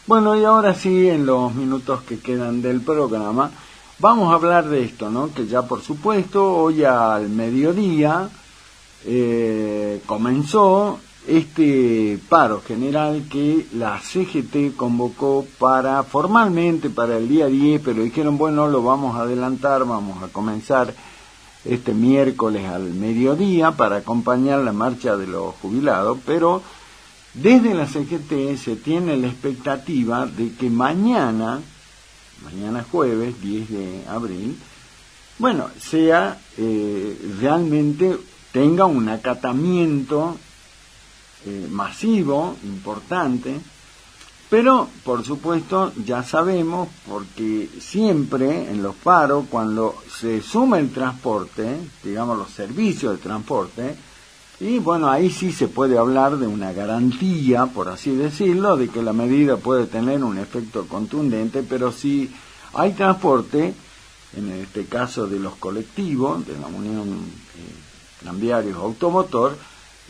Bueno, y ahora sí, en los minutos que quedan del programa, vamos a hablar de esto, ¿no? Que ya por supuesto, hoy al mediodía comenzó este paro general que la CGT convocó formalmente para el día 10, pero dijeron, bueno, lo vamos a adelantar, vamos a comenzar este miércoles al mediodía para acompañar la marcha de los jubilados, pero desde la CGT se tiene la expectativa de que mañana jueves 10 de abril, bueno, sea realmente tenga un acatamiento masivo, importante, pero por supuesto ya sabemos, porque siempre en los paros, cuando se suma el transporte, digamos los servicios de transporte, y bueno, ahí sí se puede hablar de una garantía, por así decirlo, de que la medida puede tener un efecto contundente, pero si hay transporte, en este caso de los colectivos, de la Unión Tranviarios Automotor,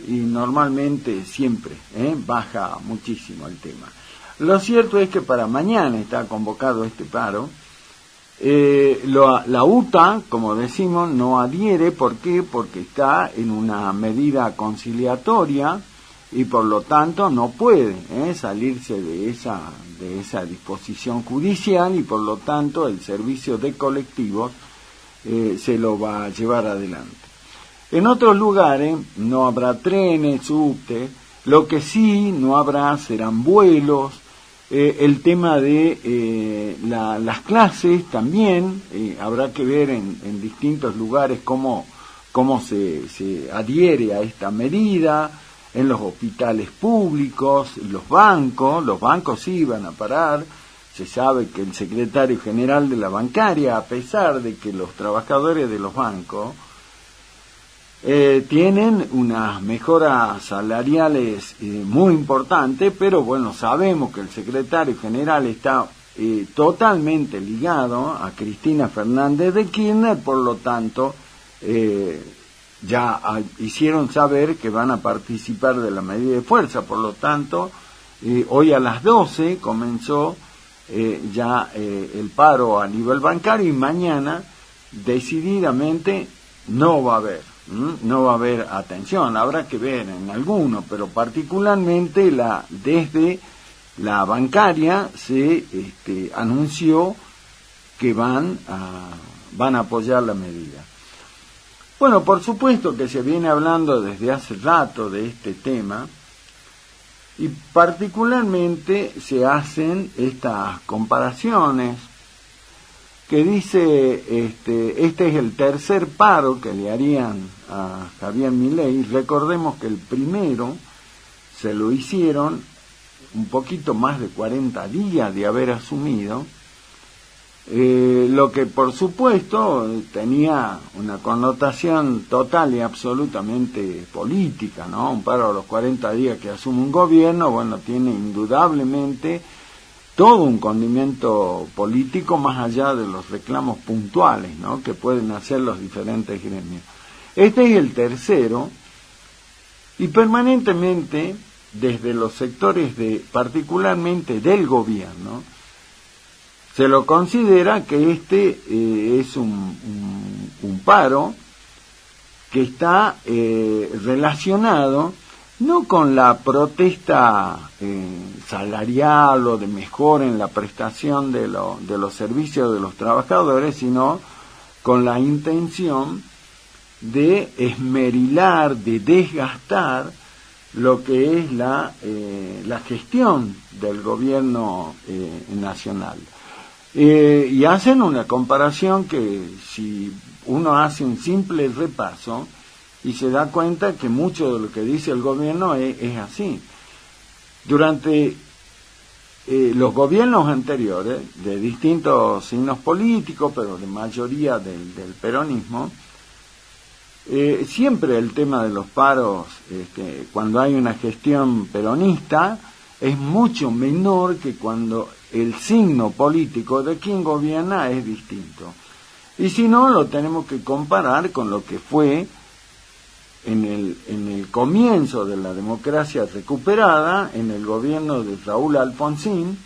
y normalmente siempre baja muchísimo el tema. Lo cierto es que para mañana está convocado este paro. La UTA, como decimos, no adhiere. ¿Por qué? Porque está en una medida conciliatoria y por lo tanto no puede salirse de esa disposición judicial, y por lo tanto el servicio de colectivos se lo va a llevar adelante. En otros lugares no habrá trenes, subte, lo que sí no habrá serán vuelos. El tema de las clases también, habrá que ver en distintos lugares cómo se adhiere a esta medida. En los hospitales públicos, los bancos sí van a parar. Se sabe que el secretario general de la bancaria, a pesar de que los trabajadores de los bancos tienen unas mejoras salariales muy importantes, pero bueno, sabemos que el secretario general está totalmente ligado a Cristina Fernández de Kirchner, por lo tanto ya hicieron saber que van a participar de la medida de fuerza. Por lo tanto, hoy a las 12 comenzó ya el paro a nivel bancario, y mañana decididamente no va a haber atención. Habrá que ver en alguno, pero particularmente desde la bancaria se anunció que van a apoyar la medida. Bueno, por supuesto que se viene hablando desde hace rato de este tema, y particularmente se hacen estas comparaciones que dice, este es el tercer paro que le harían a Javier Milei. Recordemos que el primero se lo hicieron un poquito más de 40 días de haber asumido, lo que por supuesto tenía una connotación total y absolutamente política, ¿no? Un paro a los 40 días que asume un gobierno, bueno, tiene indudablemente todo un condimento político más allá de los reclamos puntuales, ¿no?, que pueden hacer los diferentes gremios. Este es el tercero, y permanentemente desde los sectores particularmente del gobierno, se lo considera que es un paro que está relacionado no con la protesta salarial o de mejora en la prestación de los servicios de los trabajadores, sino con la intención de esmerilar, de desgastar lo que es la gestión del gobierno nacional. Y hacen una comparación que, si uno hace un simple repaso, y se da cuenta que mucho de lo que dice el gobierno es así. Durante los gobiernos anteriores, de distintos signos políticos, pero de mayoría del peronismo, siempre el tema de los paros, cuando hay una gestión peronista, es mucho menor que cuando el signo político de quien gobierna es distinto. Y si no, lo tenemos que comparar con lo que fue en el comienzo de la democracia recuperada, en el gobierno de Raúl Alfonsín,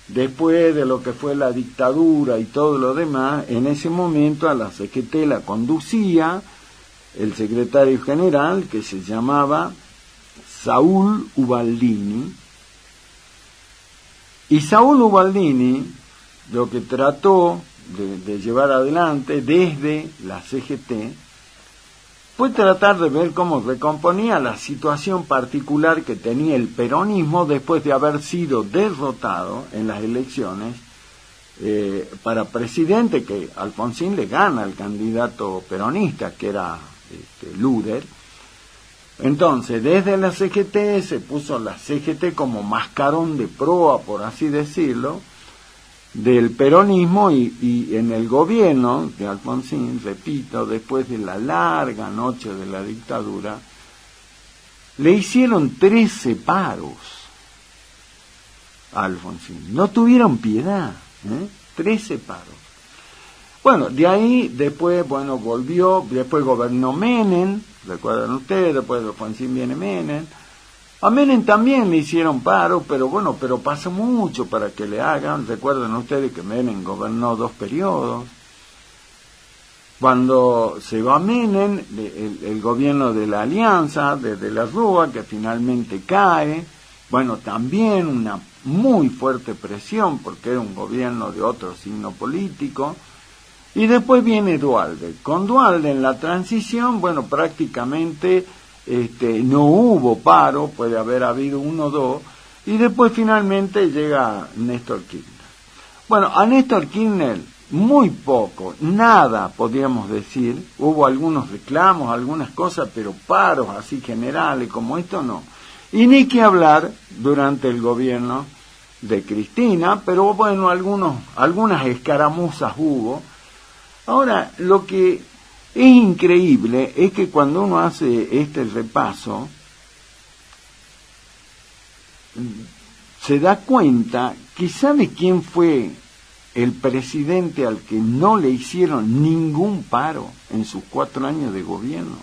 después de lo que fue la dictadura y todo lo demás, en ese momento a la CGT la conducía el secretario general, que se llamaba Saúl Ubaldini. Y Saúl Ubaldini lo que trató de llevar adelante desde la CGT fue tratar de ver cómo recomponía la situación particular que tenía el peronismo después de haber sido derrotado en las elecciones para presidente, que Alfonsín le gana al candidato peronista, que era Luder. Entonces, desde la CGT se puso la CGT como mascarón de proa, por así decirlo, del peronismo, y en el gobierno de Alfonsín, repito, después de la larga noche de la dictadura, le hicieron 13 paros a Alfonsín. No tuvieron piedad, 13 paros. Bueno, de ahí después, volvió, después gobernó Menem, recuerdan ustedes, después de Alfonsín viene Menem. A Menem también le hicieron paro, pero pasó mucho para que le hagan. Recuerden ustedes que Menem gobernó 2 periodos. Cuando se va Menem, el gobierno de la Alianza, desde la Rúa, que finalmente cae, también una muy fuerte presión, porque era un gobierno de otro signo político. Y después viene Duhalde. Con Duhalde en la transición, prácticamente no hubo paro, puede haber habido 1 o 2, y después finalmente llega Néstor Kirchner. A Néstor Kirchner muy poco, nada podríamos decir, hubo algunos reclamos, algunas cosas, pero paros así generales como esto no. Y ni que hablar durante el gobierno de Cristina, pero algunas escaramuzas hubo. Ahora, lo que es increíble es que cuando uno hace este repaso, se da cuenta que ¿sabe quién fue el presidente al que no le hicieron ningún paro en sus 4 años de gobierno?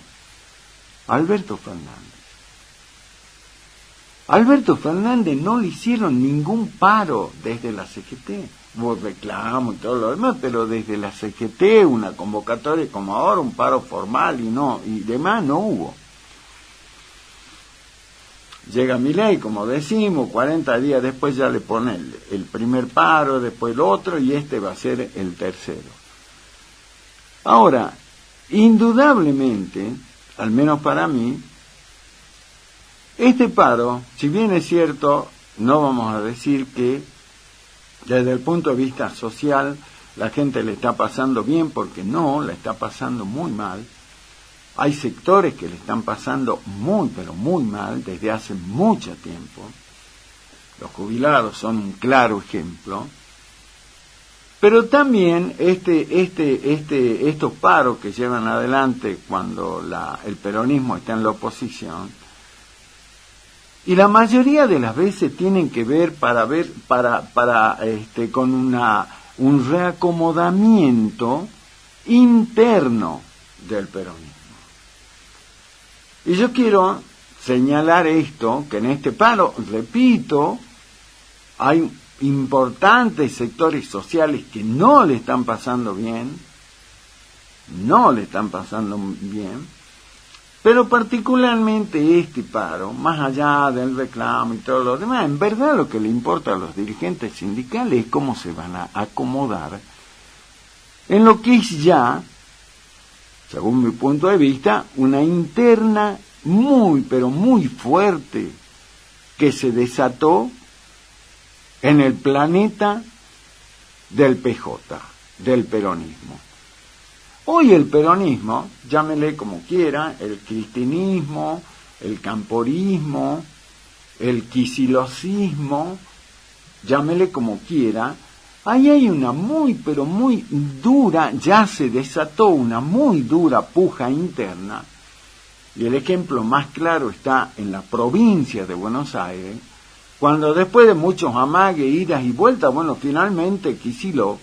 Alberto Fernández. Alberto Fernández no le hicieron ningún paro desde la CGT. Hubo reclamo y todo lo demás, pero desde la CGT, una convocatoria como ahora, un paro formal y demás no hubo. Llega Milei, como decimos, 40 días después ya le pone el primer paro, después el otro, y este va a ser el tercero. Ahora, indudablemente, al menos para mí, este paro, si bien es cierto, no vamos a decir que desde el punto de vista social la gente le está pasando bien, porque no, la está pasando muy mal. Hay sectores que le están pasando muy, pero muy mal desde hace mucho tiempo. Los jubilados son un claro ejemplo. Pero también estos paros que llevan adelante cuando el peronismo está en la oposición, y la mayoría de las veces tienen que ver con un reacomodamiento interno del peronismo. Y yo quiero señalar esto, que en este paro, repito, hay importantes sectores sociales que no le están pasando bien, pero particularmente este paro, más allá del reclamo y todo lo demás, en verdad lo que le importa a los dirigentes sindicales es cómo se van a acomodar en lo que es ya, según mi punto de vista, una interna muy, pero muy fuerte que se desató en el planeta del PJ, del peronismo. Hoy el peronismo, llámele como quiera, el cristinismo, el camporismo, el quisilosismo, llámele como quiera, ahí hay una muy, pero muy dura, ya se desató una muy dura puja interna, y el ejemplo más claro está en la provincia de Buenos Aires, cuando después de muchos amagues, idas y vueltas, finalmente Kicillof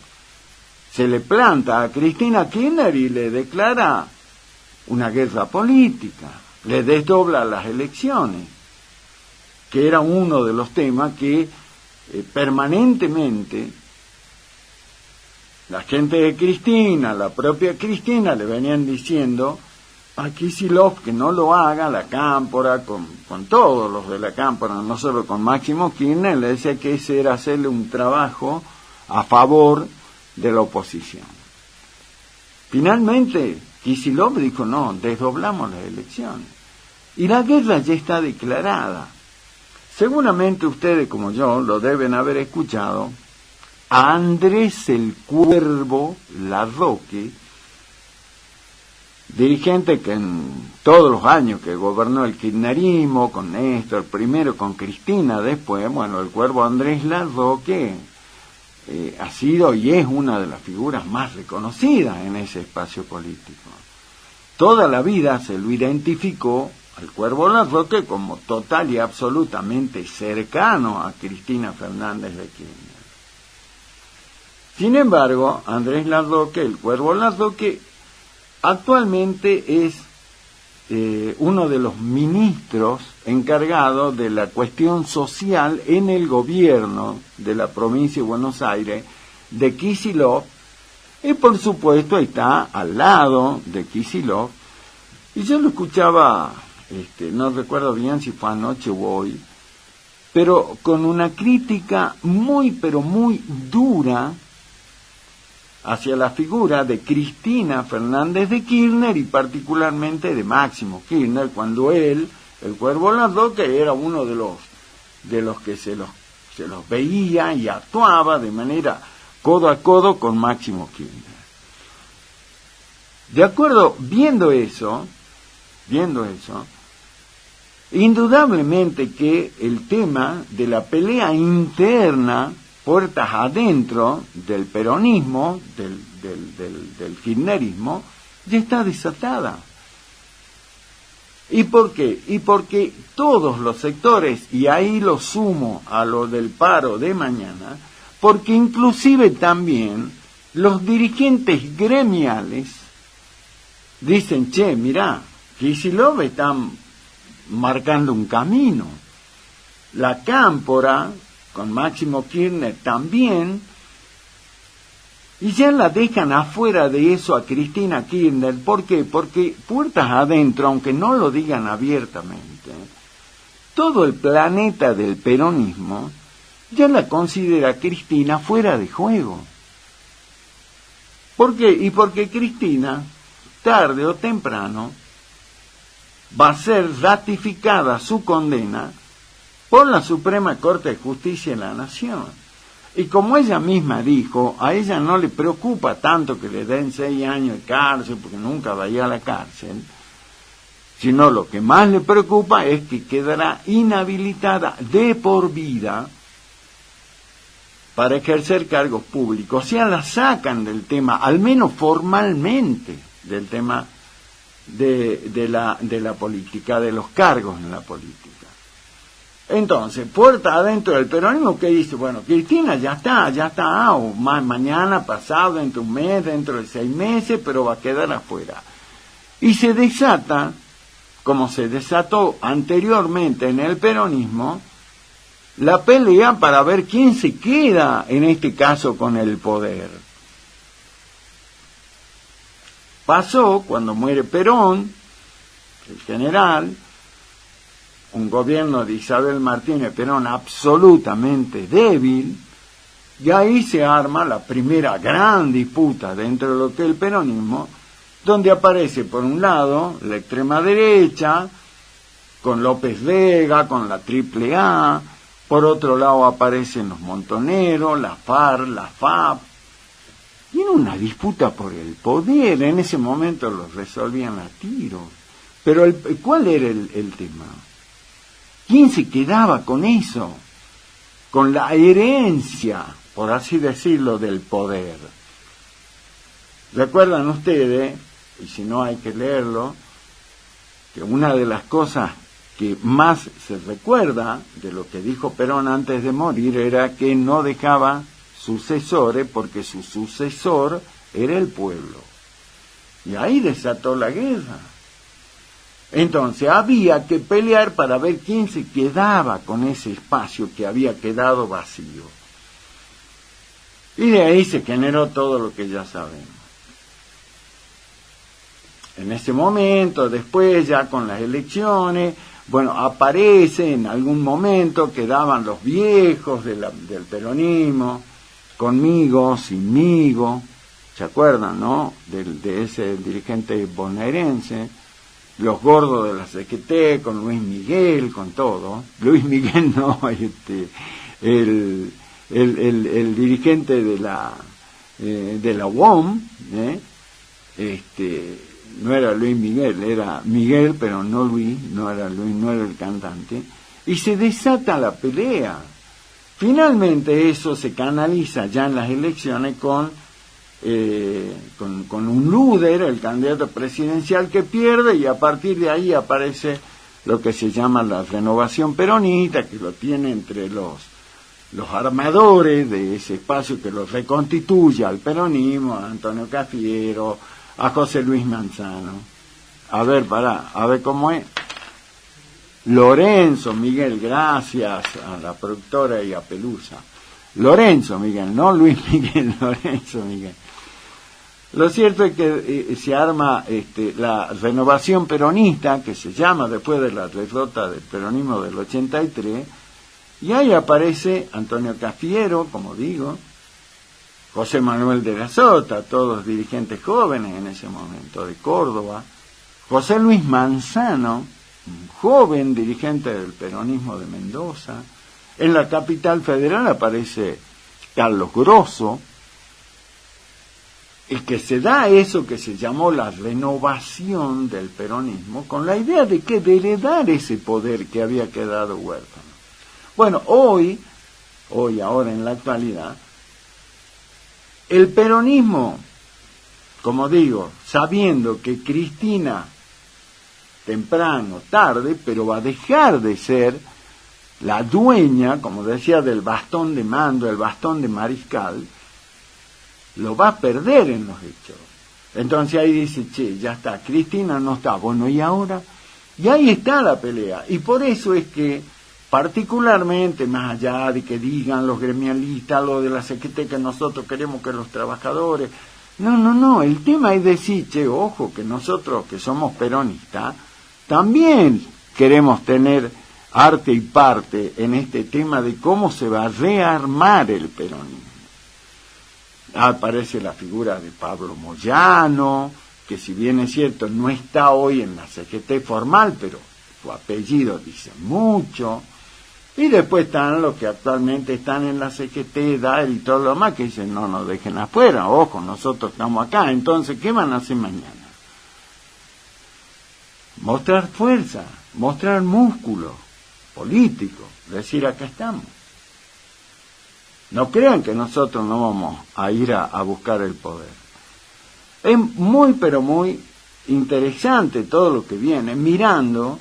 se le planta a Cristina Kirchner y le declara una guerra política, le desdobla las elecciones, que era uno de los temas que permanentemente, la gente de Cristina, la propia Cristina, le venían diciendo a Kicillof que no lo haga, la Cámpora, con todos los de la Cámpora, no solo con Máximo Kirchner, le decía que ese era hacerle un trabajo a favor de la oposición. Finalmente, Kicillof dijo, no, desdoblamos las elecciones. Y la guerra ya está declarada. Seguramente ustedes, como yo, lo deben haber escuchado, a Andrés el Cuervo Larroque, dirigente que en todos los años que gobernó el kirchnerismo, con Néstor primero, con Cristina después, bueno, el Cuervo Andrés Larroque ha sido y es una de las figuras más reconocidas en ese espacio político. Toda la vida se lo identificó al Cuervo Larroque como total y absolutamente cercano a Cristina Fernández de Kirchner. Sin embargo, Andrés Larroque, el Cuervo Larroque, actualmente es uno de los ministros encargados de la cuestión social en el gobierno de la provincia de Buenos Aires, de Kicillof, y por supuesto está al lado de Kicillof. Y yo lo escuchaba, no recuerdo bien si fue anoche o hoy, pero con una crítica muy, pero muy dura hacia la figura de Cristina Fernández de Kirchner y particularmente de Máximo Kirchner, cuando él, el Cuervo Larroque, era uno de los que se los veía y actuaba de manera codo a codo con Máximo Kirchner. De acuerdo, viendo eso, indudablemente que el tema de la pelea interna, puertas adentro del peronismo, del kirchnerismo, ya está desatada. ¿Y por qué? Y porque todos los sectores, y ahí lo sumo a lo del paro de mañana, porque inclusive también los dirigentes gremiales dicen, che, mirá, Kicillof está marcando un camino. La Cámpora, con Máximo Kirchner también, y ya la dejan afuera de eso a Cristina Kirchner. ¿Por qué? Porque puertas adentro, aunque no lo digan abiertamente, todo el planeta del peronismo ya la considera Cristina fuera de juego. ¿Por qué? Y porque Cristina, tarde o temprano, va a ser ratificada su condena por la Suprema Corte de Justicia de la Nación. Y como ella misma dijo, a ella no le preocupa tanto que le den 6 años de cárcel, porque nunca va a ir a la cárcel, sino lo que más le preocupa es que quedará inhabilitada de por vida para ejercer cargos públicos. O sea, la sacan del tema, al menos formalmente, del tema de la política, de los cargos en la política. Entonces, puerta adentro del peronismo, ¿qué dice? Bueno, Cristina ya está, o más mañana, pasado, dentro de un mes, dentro de 6 meses, pero va a quedar afuera. Y se desata, como se desató anteriormente en el peronismo, la pelea para ver quién se queda, en este caso, con el poder. Pasó cuando muere Perón, el general, un gobierno de Isabel Martínez Perón absolutamente débil, y ahí se arma la primera gran disputa dentro de lo que es el peronismo, donde aparece por un lado la extrema derecha, con López Vega, con la AAA, por otro lado aparecen los montoneros, la FARC, la FAP, y era una disputa por el poder. En ese momento lo resolvían a tiros. Pero ¿cuál era el tema? ¿Quién se quedaba con eso? Con la herencia, por así decirlo, del poder. ¿Recuerdan ustedes, y si no hay que leerlo, que una de las cosas que más se recuerda de lo que dijo Perón antes de morir era que no dejaba sucesores porque su sucesor era el pueblo? Y ahí desató la guerra. Entonces había que pelear para ver quién se quedaba con ese espacio que había quedado vacío. Y de ahí se generó todo lo que ya sabemos. En ese momento, después ya con las elecciones, bueno, aparece en algún momento, quedaban los viejos del peronismo, conmigo, sinmigo, ¿se acuerdan, no? De ese dirigente bonaerense, los gordos de la CGT, con Luis Miguel, con todo. Luis Miguel no, el dirigente de la UOM, no era Luis Miguel, era Miguel, pero no Luis, no era Luis, no era el cantante, y se desata la pelea. Finalmente eso se canaliza ya en las elecciones con un líder, el candidato presidencial que pierde, y a partir de ahí aparece lo que se llama la renovación peronista, que lo tiene entre los armadores de ese espacio que lo reconstituye al peronismo, a Antonio Cafiero, a José Luis Manzano. A ver cómo es. Lorenzo Miguel, gracias a la productora y a Pelusa. Lorenzo Miguel, no Luis Miguel, Lorenzo Miguel. Lo cierto es que se arma la renovación peronista, que se llama después de la derrota del peronismo del 83, y ahí aparece Antonio Cafiero, como digo, José Manuel de la Sota, todos dirigentes jóvenes en ese momento de Córdoba, José Luis Manzano, un joven dirigente del peronismo de Mendoza. En la capital federal aparece Carlos Grosso, el que se da eso que se llamó la renovación del peronismo, con la idea de heredar ese poder que había quedado huérfano. Bueno, hoy, ahora en la actualidad, el peronismo, como digo, sabiendo que Cristina, temprano, tarde, pero va a dejar de ser la dueña, como decía, del bastón de mando, el bastón de mariscal, lo va a perder en los hechos. Entonces ahí dice, ya está, Cristina no está, bueno, ¿y ahora? Y ahí está la pelea, y por eso es que, particularmente, más allá de que digan los gremialistas, lo de la CGT, que nosotros queremos que los trabajadores, no, el tema es decir, ojo, que nosotros que somos peronistas, también queremos tener arte y parte en este tema de cómo se va a rearmar el peronismo. Aparece la figura de Pablo Moyano, que si bien es cierto no está hoy en la CGT formal, pero su apellido dice mucho. Y después están los que actualmente están en la CGT, DAER y todo lo demás, que dicen no nos dejen afuera, ojo, nosotros estamos acá. Entonces, ¿qué van a hacer mañana? Mostrar fuerza, mostrar músculo político, decir acá estamos. No crean que nosotros no vamos a ir a buscar el poder. Es muy, pero muy interesante todo lo que viene, mirando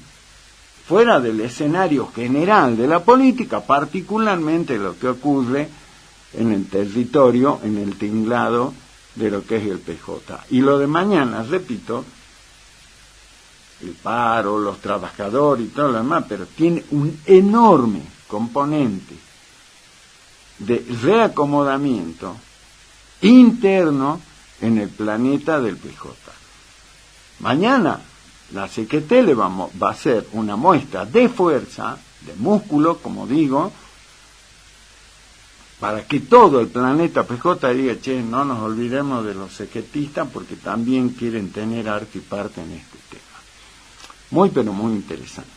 fuera del escenario general de la política, particularmente lo que ocurre en el territorio, en el tinglado de lo que es el PJ. Y lo de mañana, repito, el paro, los trabajadores y todo lo demás, pero tiene un enorme componente de reacomodamiento interno en el planeta del PJ. Mañana la CGT va a hacer una muestra de fuerza, de músculo, como digo, para que todo el planeta PJ diga, no nos olvidemos de los CGTistas porque también quieren tener arte y parte en este tema. Muy, pero muy interesante.